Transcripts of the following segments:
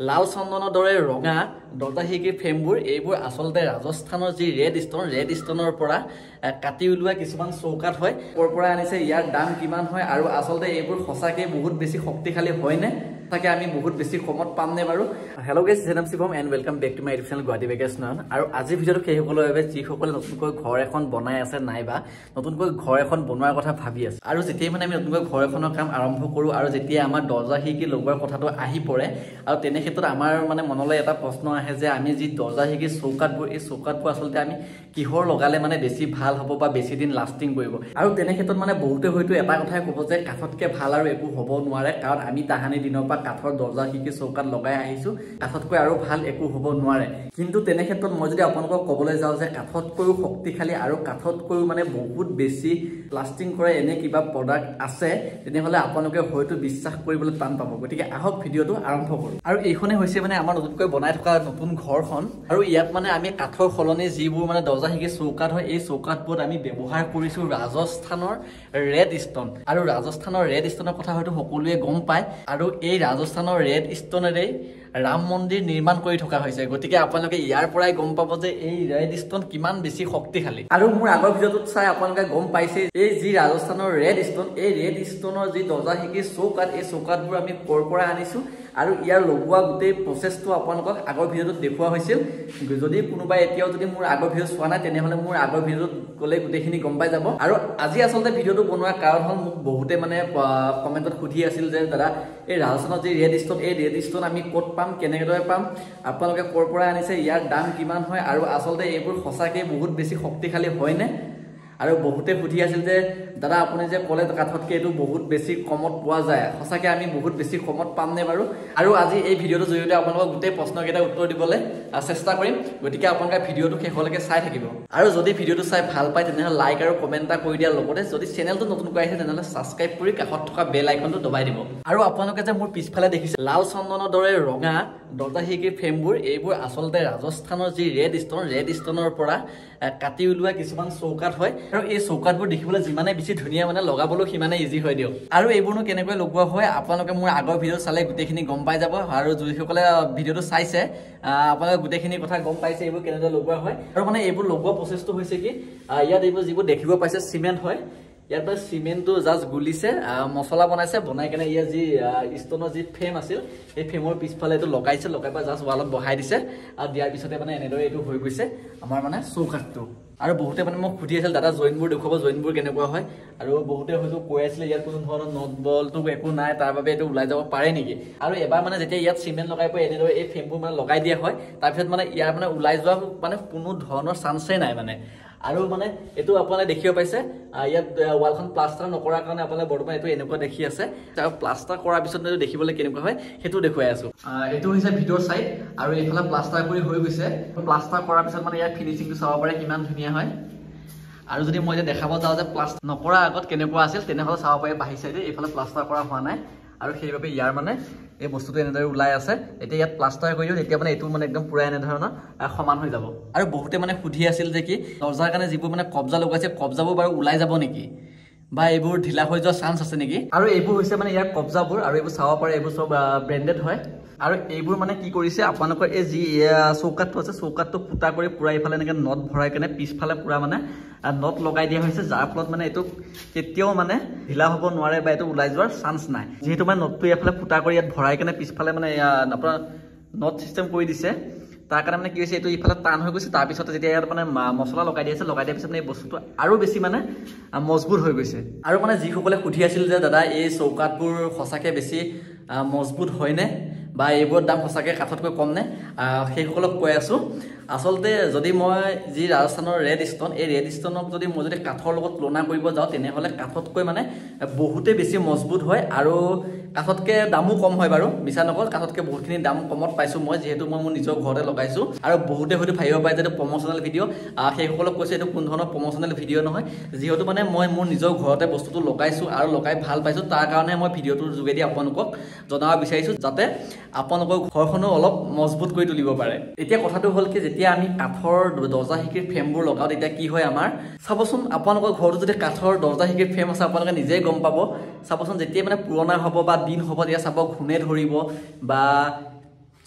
লাল চন্দনৰ দৰে ৰঙা দৰ্জা খিৰিকীৰ ফ্ৰেমবোৰ এইবোৰ আচলতে ৰাজস্থানৰ যি ৰেড ষ্টনৰ পৰা কাটি উলিওৱা কিছুমান চৌকাঠ হয়। ক'ৰ পৰা আনিছে, ইয়াৰ দাম কিমান হয়, আৰু আচলতে এইবোৰ সঁচাকৈ বহুত বেছি শক্তিশালী হয়নে, তাকে আমি বহুত বেছি কমত পামনে বাৰু। হেল্ল' গাইজ, জেনাম Shivam and welcome back to my YouTube channel Guwahati vacation. আৰু আজিৰ ভিডিঅ'টো সেইসকলৰ বাবে যিসকলে নতুনকৈ ঘৰ এখন বনাই আছে নাইবা নতুনকৈ ঘৰ এখন বনোৱাৰ কথা ভাবি আছে। আৰু যেতিয়াই মানে আমি নতুনকৈ ঘৰ এখনৰ কাম আৰম্ভ কৰোঁ আৰু যেতিয়া আমাৰ দৰ্জা খিৰিকী লগোৱাৰ কথাটো আহি পৰে, আৰু তেনে ক্ষেত্ৰত আমাৰ মানে মনলৈ এটা প্ৰশ্ন আহে যে আমি যি দৰ্জা খিৰিকীৰ চৌকাঠবোৰ, এই চৌকাঠবোৰ আচলতে আমি কিহৰ লগালে মানে বেছি ভাল হ'ব বা বেছি দিন লাষ্টিং কৰিব। আৰু তেনে ক্ষেত্ৰত মানে বহুতে হয়তো এটা কথাই ক'ব যে কাঠতকৈ ভাল আৰু একো হ'ব নোৱাৰে, কাৰণ আমি তাহানি দিনৰ পৰা কাঠৰ দৰ্জা খিৰিকী চৌকাঠ লগাই আহিছোঁ, কাঠতকৈ আৰু ভাল একো হ'ব নোৱাৰে। কিন্তু তেনে ক্ষেত্ৰত মই যদি আপোনালোকক ক'বলৈ যাওঁ যে কাঠতকৈও শক্তিশালী আৰু কাঠতকৈও মানে বহুত বেছি লাষ্টিং কৰে এনে কিবা প্ৰডাক্ট আছে, তেনেহ'লে আপোনালোকে হয়তো বিশ্বাস কৰিবলৈ টান পাব। গতিকে আহক ভিডিঅ'টো আৰম্ভ কৰোঁ। আৰু এইখনে হৈছে মানে আমাৰ নতুনকৈ বনাই থকা নতুন ঘৰখন। আৰু ইয়াত মানে আমি কাঠৰ সলনি যিবোৰ মানে দৰ্জা খিৰিকী চৌকাঠ হয়, এই চৌকাঠবোৰত আমি ব্যৱহাৰ কৰিছোঁ ৰাজস্থানৰ ৰেড ষ্টন। আৰু ৰাজস্থানৰ ৰেড ষ্টনৰ কথা হয়তো সকলোৱে গম পায়, আৰু এই ৰাজস্থানৰ ৰেড ষ্টনেৰেই ৰাম মন্দিৰ নিৰ্মাণ কৰি থকা হৈছে। গতিকে আপোনালোকে ইয়াৰ পৰাই গম পাব যে এই ৰেড ষ্টন কিমান বেছি শক্তিশালী। আৰু মোৰ আগৰ ভিডিঅ'টোত চাই আপোনালোকে গম পাইছে এই যি ৰাজস্থানৰ ৰেড ষ্টন, এই ৰেড ষ্টনৰ যি দৰ্জা খিৰিকী চৌকাঠ, এই চৌকাঠবোৰ আমি ক'ৰ পৰা আনিছোঁ আৰু ইয়াৰ লগোৱা গোটেই প্ৰচেছটো আপোনালোকক আগৰ ভিডিঅ'টোত দেখুওৱা হৈছিল। যদি কোনোবাই এতিয়াও যদি মোৰ আগৰ ভিডিঅ' চোৱা নাই, তেনেহ'লে মোৰ আগৰ ভিডিঅ'টোত গ'লে গোটেইখিনি গম পাই যাব। আৰু আজি আচলতে ভিডিঅ'টো বনোৱাৰ কাৰণ হ'ল, মোক বহুতে মানে কমেণ্টত সুধি আছিল যে দাদা এই ৰাজস্থানৰ যি ৰেড ষ্টন, এই ৰেড ষ্টন আমি ক'ত পাম, কেনেদৰে পাম, আপোনালোকে ক'ৰ পৰা আনিছে, ইয়াৰ দাম কিমান হয়, আৰু আচলতে এইবোৰ সঁচাকৈ বহুত বেছি শক্তিশালী হয়নে। আৰু বহুতে সুধি আছিল যে দাদা আপুনি যে ক'লে কাঠতকৈ এইটো বহুত বেছি কমত পোৱা যায়, সঁচাকৈ আমি বহুত বেছি কমত পামনে বাৰু। আৰু আজি এই ভিডিঅ'টোৰ জৰিয়তে আপোনালোকক গোটেই প্ৰশ্নকেইটা উত্তৰ দিবলৈ চেষ্টা কৰিম। গতিকে আপোনালোকে ভিডিঅ'টো শেষলৈকে চাই থাকিব। আৰু যদি ভিডিঅ'টো চাই ভাল পায় তেনেহ'লে লাইক আৰু কমেণ্ট এটা কৰি দিয়াৰ লগতে যদি চেনেলটো নতুনকৈ আহিছে তেনেহ'লে ছাবস্ক্ৰাইব কৰি কাষত থকা বেল আইকনটো দবাই দিব। আৰু আপোনালোকে যে মোৰ পিছফালে দেখিছে লাল চন্দনৰ দৰে ৰঙা দৰ্জা খিৰিকীৰ ফ্ৰেমবোৰ, এইবোৰ আচলতে ৰাজস্থানৰ যি ৰেড ষ্টনৰ পৰা কাটি উলিওৱা কিছুমান চৌকাঠ হয়। আৰু এই চৌকাঠবোৰ দেখিবলৈ যিমানে বেছি ধুনীয়া, মানে লগাবলৈ সিমানে ইজি হয় দিয়ক। আৰু এইবোৰনো কেনেকৈ লগোৱা হয় আপোনালোকে মোৰ আগৰ ভিডিঅ' চালে গোটেইখিনি গম পাই যাব। আৰু যিসকলে ভিডিঅ'টো চাইছে আপোনালোকে গোটেইখিনি কথা গম পাইছে এইবোৰ কেনেদৰে লগোৱা হয়। আৰু মানে এইবোৰ লগোৱা প্ৰচেছটো হৈছে কি, ইয়াত এইবোৰ যিবোৰ দেখিব পাইছে চিমেণ্ট হয়। ইয়াৰ পৰা চিমেণ্টটো জাষ্ট গুলিছে, মছলা বনাইছে, বনাই কেনে ইয়াৰ যি ষ্টনৰ যি ফ্ৰেম আছিল, সেই ফ্ৰেমৰ পিছফালে এইটো লগাইছে, লগাই পেলাই জাষ্ট ৱালত বহাই দিছে। আৰু দিয়াৰ পিছতে মানে এনেদৰে এইটো হৈ গৈছে আমাৰ মানে চৌকাঠটো। আৰু বহুতে মানে মোক সুধি আছিল দাদা জইনবোৰ দেখুৱাব, জইনবোৰ কেনেকুৱা হয়। আৰু বহুতে হয়তো কৈ আছিলে ইয়াত কোনো ধৰণৰ নট বলটো একো নাই, তাৰ বাবে এইটো ওলাই যাব পাৰে নেকি। আৰু এবাৰ মানে যেতিয়া ইয়াত চিমেণ্ট লগাই পেলাই এনেদৰে এই ফ্ৰেমবোৰ মানে লগাই দিয়া হয়, তাৰপিছত মানে ইয়াৰ মানে ওলাই যোৱা মানে কোনো ধৰণৰ চান্সেই নাই মানে। আৰু মানে এইটো আপোনালোকে দেখিব পাইছে, ইয়াত ৱালখন প্লাষ্টাৰ নকৰাৰ কাৰণে আপোনালোকে বৰ্তমান এইটো এনেকুৱা দেখি আছে। আৰু প্লাষ্টাৰ কৰাৰ পিছত এইটো দেখিবলৈ কেনেকুৱা হয় সেইটো দেখুৱাই আছো। এইটো হৈছে ভিতৰৰ চাইড, আৰু এইফালে প্লাষ্টাৰ কৰি হৈ গৈছে। প্লাষ্টাৰ কৰাৰ পিছত মানে ইয়াৰ ফিনিচিংটো চাব পাৰে কিমান ধুনীয়া হয়। আৰু যদি মই এতিয়া দেখাব যাওঁ যে প্লাষ্টাৰ নকৰাৰ আগত কেনেকুৱা আছিল, তেনেহ'লে চাব পাৰি বাহিৰ চাইডে এইফালে প্লাষ্টাৰ কৰা হোৱা নাই, আৰু সেইবাবে ইয়াৰ মানে এই বস্তুটো এনেদৰে ওলাই আছে। এতিয়া ইয়াত প্লাষ্টাৰ কৰি দিওঁ, তেতিয়া মানে এইটো মানে একদম পুৰা এনেধৰণৰ সমান হৈ যাব। আৰু বহুতে মানে সুধি আছিল যে কি দৰ্জাৰ কাৰণে যিবোৰ মানে কব্জা লগাইছে, কব্জাবোৰ বাৰু ওলাই যাব নেকি, বা এইবোৰ ঢিলা হৈ যোৱা চান্স আছে নেকি। আৰু এইবোৰ হৈছে মানে ইয়াৰ কব্জাবোৰ, আৰু এইবোৰ চাব পাৰে এইবোৰ চব ব্ৰেণ্ডেড হয়। আৰু এইবোৰ মানে কি কৰিছে, আপোনালোকৰ এই যি চৌকাঠটো আছে, চৌকাঠটো ফুটা কৰি পুৰা এইফালে এনেকৈ নট ভৰাই কেনে পিছফালে পুৰা মানে নট লগাই দিয়া হৈছে, যাৰ ফলত মানে এইটো কেতিয়াও মানে ঢিলা হ'ব নোৱাৰে বা এইটো ওলাই যোৱাৰ চান্স নাই। যিহেতু মানে নটটো এইফালে ফুটা কৰি ইয়াত ভৰাই কেনে পিছফালে মানে আপোনাৰ নট চিষ্টেম কৰি দিছে, তাৰ কাৰণে মানে কি হৈছে এইটো ইফালে টান হৈ গৈছে। তাৰপিছতে যেতিয়া ইয়াত মানে মছলা লগাই দি আছে, লগাই দিয়াৰ পিছত মানে এই বস্তুটো আৰু বেছি মানে মজবুত হৈ গৈছে। আৰু মানে যিসকলে সুধি আছিল যে দাদা এই চৌকাঠবোৰ সঁচাকৈ বেছি মজবুত হয়নে, বা এইবোৰৰ দাম সঁচাকৈ কাঠতকৈ কমনে, সেইসকলক কৈ আছোঁ আচলতে যদি মই যি ৰাজস্থানৰ ৰেড ষ্টন, এই ৰেড ষ্টনক যদি মই যদি কাঠৰ লগত তুলনা কৰিব যাওঁ, তেনেহ'লে কাঠতকৈ মানে বহুতেই বেছি মজবুত হয়। আৰু কাঠতকৈ দামো কম হয় বাৰু, মিছা নকওঁ, কাঠতকৈ বহুতখিনি দাম কমত পাইছোঁ মই, যিহেতু মই মোৰ নিজৰ ঘৰতে লগাইছোঁ। আৰু বহুতে হয়তো ভাবিব পাৰে যে এইটো প্ৰমোচনেল ভিডিঅ', সেইসকলক কৈছে এইটো কোনো ধৰণৰ প্ৰমোচনেল ভিডিঅ' নহয়। যিহেতু মানে মই মোৰ নিজৰ ঘৰতে বস্তুটো লগাইছোঁ আৰু লগাই ভাল পাইছোঁ, তাৰ কাৰণে মই ভিডিঅ'টোৰ যোগেদি আপোনালোকক জনাব বিচাৰিছোঁ, যাতে আপোনালোকৰ ঘৰখনো অলপ মজবুত কৰি তুলিব পাৰে। এতিয়া কথাটো হ'ল কি, যেতিয়া আমি কাঠৰ দৰ্জা খিৰিকীৰ ফ্ৰেমবোৰ লগাওঁ তেতিয়া কি হয় আমাৰ, চাবচোন আপোনালোকৰ ঘৰটো যদি কাঠৰ দৰ্জা খিৰিকীৰ ফ্ৰেম আছে আপোনালোকে নিজেই গম পাব। চাবচোন যেতিয়া মানে পুৰণা হ'ব বা দিন হ'ব, তেতিয়া চাব ঘূণে ধৰিব বা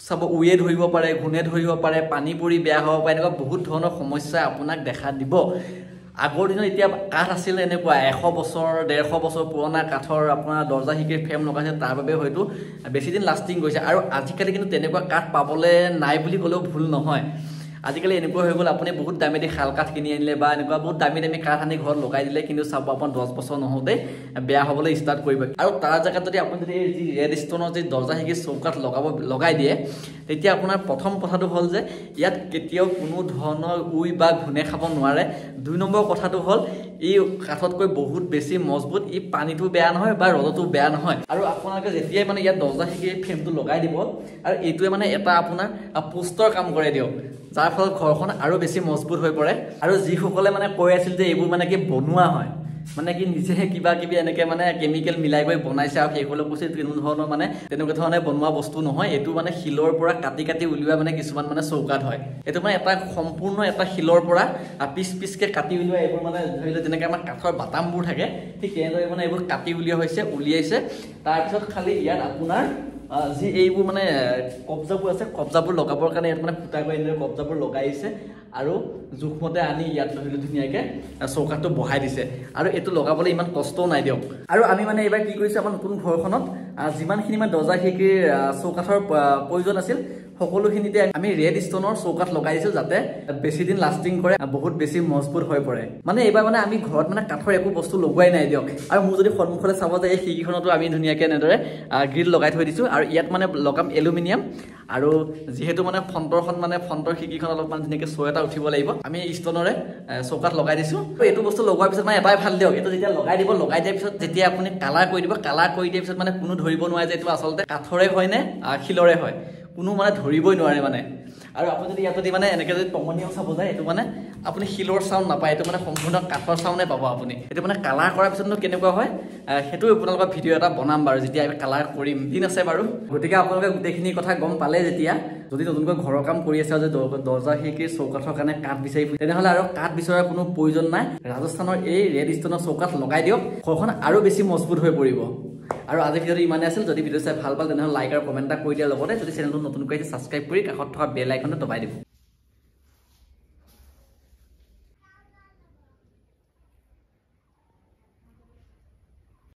চাব উয়ে ধৰিব পাৰে, ঘূণে ধৰিব পাৰে, পানী পৰি বেয়া হ'ব পাৰে, এনেকুৱা বহুত ধৰণৰ সমস্যা আপোনাক দেখা দিব। আগৰ দিনত এতিয়া কাঠ আছিল এনেকুৱা 100 বছৰ 150 বছৰ পুৰণা কাঠৰ আপোনাৰ দৰ্জা খিৰিকীৰ ফ্ৰেম লগাইছে, তাৰ বাবে হয়তো বেছি দিন লাষ্টিং কৰিছে। আৰু আজিকালি কিন্তু তেনেকুৱা কাঠ পাবলৈ নাই বুলি ক'লেও ভুল নহয়। আজিকালি এনেকুৱা হৈ গ'ল, আপুনি বহুত দামী শাল কাঠ কিনি আনিলে বা এনেকুৱা বহুত দামী কাঠ আনি ঘৰত লগাই দিলে, কিন্তু চাব আপোনাৰ 10 বছৰ নহওঁতে বেয়া হ'বলৈ ষ্টাৰ্ট কৰিব। আৰু তাৰ জেগাত যদি আপুনি যদি যি ৰেড ষ্টনৰ যি দৰ্জা খিৰিকীৰ চৌকাঠ লগাই দিয়ে, তেতিয়া আপোনাৰ প্ৰথম কথাটো হ'ল যে ইয়াত কেতিয়াও কোনো ধৰণৰ উই বা ঘূণে খাব নোৱাৰে। 2 নম্বৰ কথাটো হ'ল এই কাঠতকৈ বহুত বেছি মজবুত, ই পানীটো বেয়া নহয় বা ৰ'দতো বেয়া নহয়। আৰু আপোনালোকে যেতিয়াই মানে ইয়াত দৰ্জা খিৰিকীৰ ফ্ৰেমটো লগাই দিব, আৰু এইটোৱে মানে এটা আপোনাৰ পোষ্টৰ কাম কৰে দিয়ক, যাৰ ফলত ঘৰখন আৰু বেছি মজবুত হৈ পৰে। আৰু যিসকলে মানে কৈ আছিল যে এইবোৰ মানে কি বনোৱা হয়, মানে কি নিজে কিবা কিবি এনেকৈ মানে কেমিকেল মিলাই গৈ বনাইছে, আৰু সেইসকলে কৈছে কোনো ধৰণৰ মানে তেনেকুৱা ধৰণে বনোৱা বস্তু নহয়, এইটো মানে শিলৰ পৰা কাটি উলিওৱা মানে কিছুমান মানে চৌকাঠ হয়। এইটো মানে এটা সম্পূৰ্ণ এটা শিলৰ পৰা পিচকে কাটি উলিওৱা, এইবোৰ মানে ধৰি লওক যেনেকৈ আমাৰ কাঠৰ বাটামবোৰ থাকে, ঠিক তেনেদৰে মানে এইবোৰ কাটি উলিয়াইছে। তাৰপিছত খালি ইয়াত আপোনাৰ যি এইবোৰ মানে কব্জাবোৰ আছে, কব্জাবোৰ লগাবৰ কাৰণে ইয়াত মানে ফুটা কৰি এনেদৰে কব্জাবোৰ লগাইছে, আৰু জোখমতে আনি ইয়াত ধৰিলে ধুনীয়াকৈ চৌকাঠটো বহাই দিছে। আৰু এইটো লগাবলৈ ইমান কষ্টও নাই দিয়ক। আৰু আমি মানে এইবাৰ কি কৰিছোঁ, আমাৰ নতুন ঘৰখনত যিমানখিনি মানে দৰ্জা খিৰিকীৰ চৌকাঠৰ প্ৰয়োজন আছিল, সকলোখিনিতে আমি ৰেড ষ্টনৰ চৌকাঠ লগাই দিছোঁ, যাতে বেছি দিন লাষ্টিং কৰে, বহুত বেছি মজবুত হৈ পৰে। মানে এইবাৰ মানে আমি ঘৰত মানে কাঠৰ একো বস্তু লগোৱাই নাই দিয়ক। আৰু মোৰ যদি সন্মুখলৈ চাব যায়, এই খিৰিকীখনতো আমি ধুনীয়াকৈ এনেদৰে গ্ৰিল লগাই থৈ দিছোঁ, আৰু ইয়াত মানে লগাম এলুমিনিয়াম। আৰু যিহেতু মানে ফ্ৰণ্টৰ খিৰিকীখন অলপমান ধুনীয়াকৈ শ্ব' এটা উঠিব লাগিব, আমি ষ্টনৰে চৌকাঠ লগাই দিছোঁ। এইটো বস্তু লগোৱাৰ পিছত মানে এটাই ভাল দিয়ক, এইটো যেতিয়া লগাই দিয়াৰ পিছত যেতিয়া আপুনি কালাৰ কৰি দিয়াৰ পিছত মানে কোনো ধৰিব নোৱাৰে যে এইটো আচলতে কাঠৰে হয় নে শিলৰে হয়, কোনো মানে ধৰিবই নোৱাৰে মানে। আৰু আপুনি যদি ইয়াত যদি মানে এনেকৈ যদি টমনিয়াও চাব যায়, এইটো মানে আপুনি শিলৰ চাউণ্ড নাপায়, এইটো মানে সম্পূৰ্ণ কাঠৰ চাউণ্ডে পাব আপুনি। এইটো মানে কালাৰ কৰাৰ পিছতনো কেনেকুৱা হয়, সেইটো আপোনালোকৰ ভিডিঅ' এটা বনাম বাৰু, যেতিয়া আমি কালাৰ কৰিম, দিন আছে বাৰু। গতিকে আপোনালোকে গোটেইখিনি কথা গম পালে, যেতিয়া যদি নতুনকৈ ঘৰৰ কাম কৰি আছে, যে দৰ্জা খিৰিকীৰ চৌকাঠৰ কাৰণে কাঠ বিচাৰি ফুৰে, তেনেহ'লে আৰু কাঠ বিচৰাৰ কোনো প্ৰয়োজন নাই। ৰাজস্থানৰ এই ৰেড ষ্টনৰ চৌকাঠ লগাই দিয়ক, ঘৰখন আৰু বেছি মজবুত হৈ পৰিব। আৰু আজি ভিডিঅ'টো ইমানে আছিল। যদি ভিডিঅ' চাই ভাল পালে তেনেহ'লে লাইক আৰু কমেণ্ট এটা কৰি দিয়াৰ লগতে যদি চেনেলটো নতুনকৈ ছাবস্ক্ৰাইব কৰি কাষত থকা বেল আইকনটো দবাই দিব।